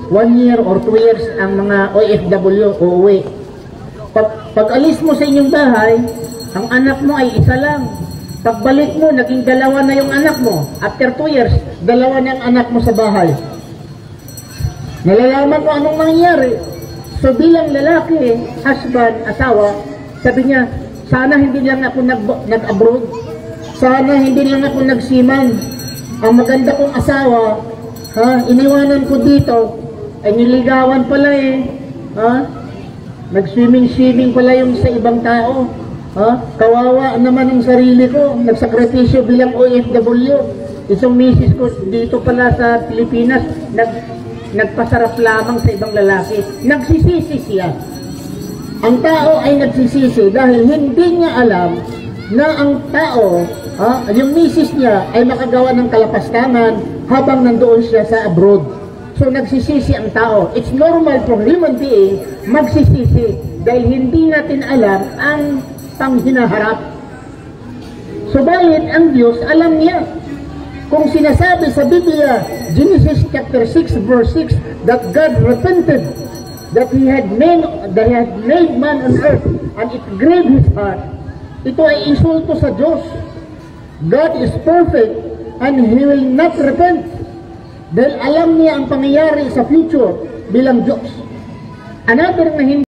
1 year or 2 years ang mga OFW uuwi. Pag alis mo sa inyong bahay, ang anak mo ay isa lang. Pagbalik mo, naging dalawa na yung anak mo. After 2 years, dalawa na ang anak mo sa bahay. Nalalaman ko anong mangyayari. So bilang lalaki, husband, asawa, sabi niya, sana hindi lang ako nag-abroad. Sana hindi lang ako nagsiman. Ang maganda kong asawa, iniwanan ko dito, ay niligawan pala nag-swimming pala yung sa ibang tao. Kawawa naman ang sarili ko, nagsakripisyo bilang OFW. Isang misis ko dito pala sa Pilipinas, nagpasarap lamang sa ibang lalaki. Nagsisisi siya. Ang tao ay nagsisisi dahil hindi niya alam na ang tao, yung misis niya ay makagawa ng kalapastangan habang nandoon siya sa abroad. So nagsisisi ang tao. It's normal for human being magsisisi dahil hindi natin alam ang panghinaharap. Subalit ang Diyos alam niya. Kung sinasabi sa Biblia, Genesis chapter 6 verse 6, that God repented, that He had made man on earth, and it grieved His heart. Ito ay insulto sa Diyos. God is perfect, and He will not repent. Dahil alam niya ang pangyayari sa future bilang Diyos. Another na hindi